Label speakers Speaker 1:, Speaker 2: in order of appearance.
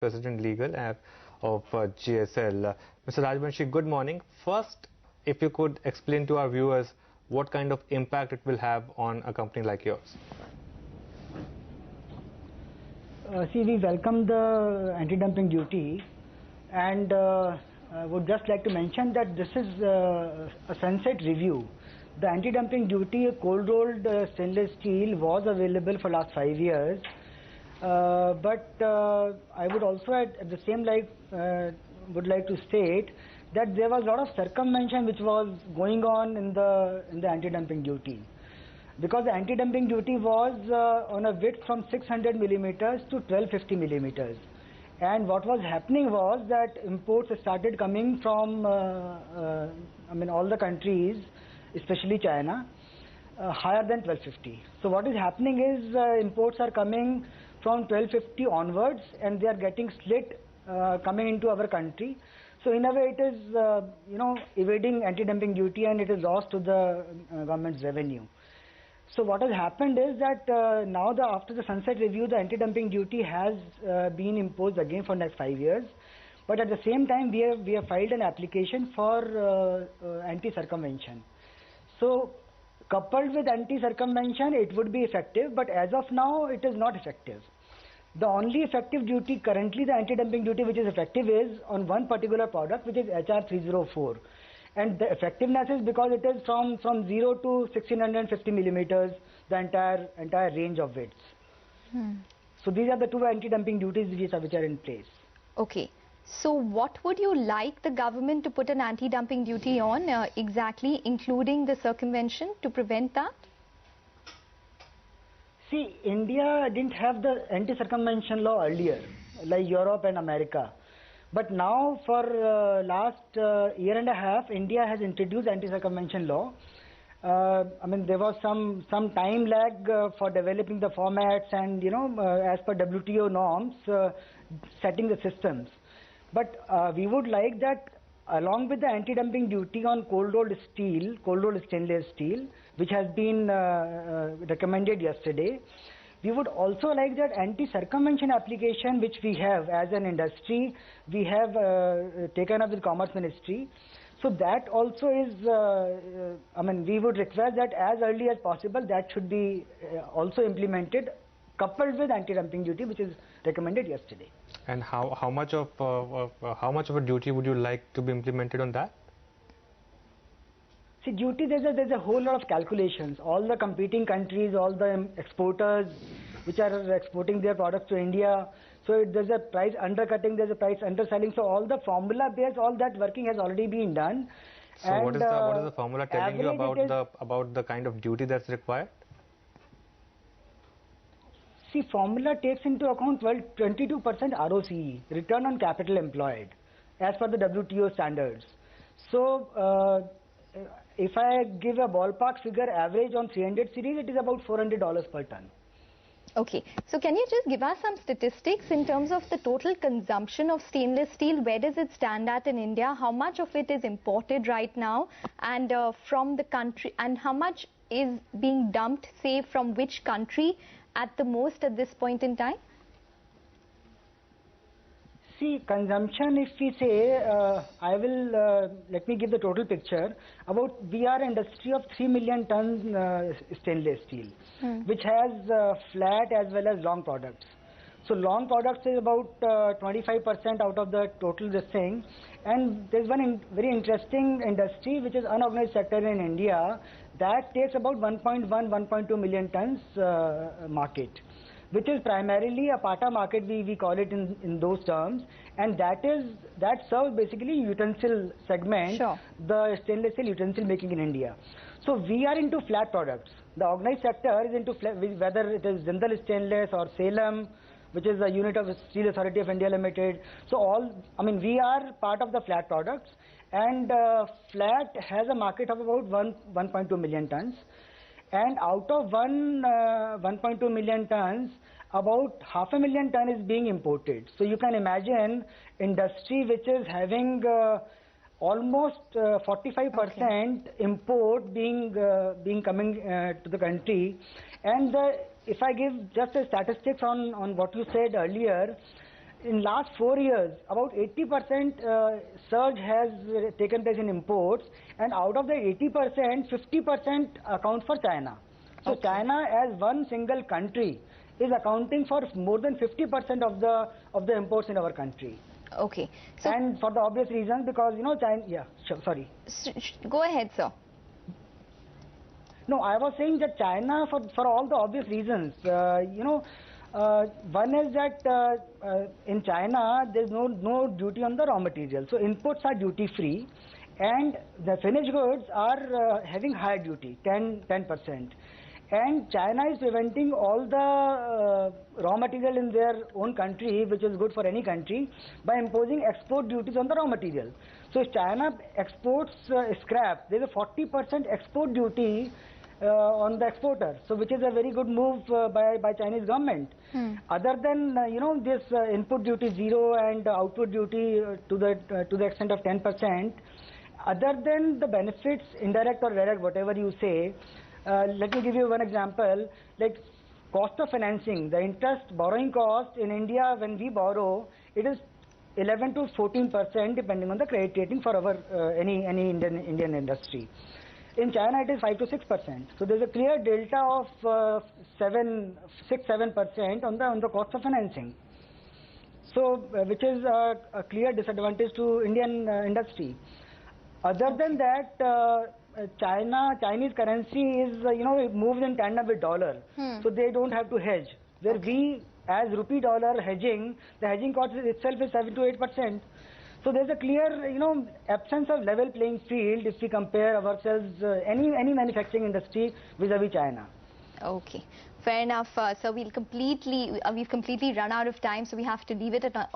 Speaker 1: President Legal of JSL. Mr. Rajvanshi, good morning. First, if you could explain to our viewers what kind of impact it will have on a company like yours.
Speaker 2: We welcome the anti-dumping duty, and would just like to mention that this is a sunset review. The anti-dumping duty cold-rolled stainless steel was available for last 5 years, but I would also at the same would like to state that there was a lot of circumvention which was going on in the anti-dumping duty, because the anti-dumping duty was on a width from 600 millimeters to 1250 millimeters. And what was happening was that imports started coming from all the countries, especially China, higher than 1250. So what is happening is imports are coming from 1250 onwards, and they are getting slit coming into our country. So in a way it is evading anti-dumping duty, and it is loss to the government's revenue. So what has happened is that now after the sunset review, the anti-dumping duty has been imposed again for next 5 years. But at the same time, we have filed an application for anti-circumvention. So coupled with anti-circumvention, it would be effective, but as of now, it is not effective. The only effective duty currently, the anti-dumping duty which is effective, is on one particular product, which is HR 304. And the effectiveness is because it is from 0 to 1650 millimeters, the entire range of widths. So these are the two anti-dumping duties which are in place.
Speaker 3: Okay. So what would you like the government to put an anti-dumping duty on exactly, including the circumvention, to prevent that?
Speaker 2: See, India didn't have the anti-circumvention law earlier, like Europe and America. But now for last year and a half, India has introduced anti-circumvention law. There was some time lag for developing the formats and, as per WTO norms, setting the systems. But we would like that along with the anti-dumping duty on cold-rolled stainless steel, which has been recommended yesterday, we would also like that anti-circumvention application which we have as an industry, we have taken up with Commerce Ministry. So that also is, we would request that as early as possible that should be also implemented, coupled with anti-dumping duty which is recommended yesterday.
Speaker 1: And how much of a duty would you like to be implemented on that?
Speaker 2: See, duty, there's a whole lot of calculations. All the competing countries, all the exporters which are exporting their products to India, so there's a price undercutting, there's a price underselling. So all the formula based, all that working has already been done.
Speaker 1: So and what is the formula telling you about the kind of duty that's required?
Speaker 2: See, formula takes into account 22% ROCE, return on capital employed, as per the WTO standards. So if I give a ballpark figure, average on 300 series, it is about $400 per ton.
Speaker 3: Okay. So can you just give us some statistics in terms of the total consumption of stainless steel? Where does it stand at in India? How much of it is imported right now and from the country, and how much is being dumped, say, from which country at the most at this point in time?
Speaker 2: See, consumption, if we say, let me give the total picture. We are an industry of 3 million tons stainless steel, which has flat as well as long products. So long products is about 25% out of the total this thing. And there's one very interesting industry, which is unorganized sector in India, that takes about 1.2 million tons market, which is primarily a PATA market, we call it in those terms, and that serves basically utensil segment,
Speaker 3: sure,
Speaker 2: the stainless steel utensil making in India. So we are into flat products. The organized sector is into flat, whether it is Jindal Stainless or Salem, which is a unit of Steel Authority of India Limited. So we are part of the flat products, and flat has a market of about 1.2 million tons. And out of 1.2 million tons, about 500,000 tons is being imported. So you can imagine industry which is having almost 45% import being coming to the country. And if I give just a statistics on what you said earlier, in last 4 years, about 80% surge has taken place in imports, and out of the 80%, 50% account for China. So China as one single country is accounting for more than 50% of the imports in our country.
Speaker 3: Okay. So
Speaker 2: and for the obvious reasons, because China. Yeah, sure. Sorry.
Speaker 3: Go ahead, sir.
Speaker 2: No, I was saying that China, for all the obvious reasons, one is that in China there's no duty on the raw material, so inputs are duty free, and the finished goods are having higher duty, 10%. And China is preventing all the raw material in their own country, which is good for any country, by imposing export duties on the raw material. So if China exports scrap, there's a 40% export duty on the exporter, so which is a very good move by Chinese government. Other than this input duty 0 and output duty to the extent of 10%, other than the benefits, indirect or direct, whatever you say, let me give you one example. Like cost of financing, the interest borrowing cost in India when we borrow, it is 11 to 14% depending on the credit rating for our any Indian industry. In China, it is 5 to 6%. So there's a clear delta of 6-7% on the cost of financing. So which is a clear disadvantage to Indian industry. Other than that, Chinese currency is it moves in tandem with dollar, so they don't have to hedge. Where we, as rupee dollar hedging, the hedging cost itself is 7 to 8%. So there's a clear, absence of level playing field if we compare ourselves, any manufacturing industry vis-a-vis China.
Speaker 3: Okay, fair enough. So we've completely run out of time, so we have to leave it on that.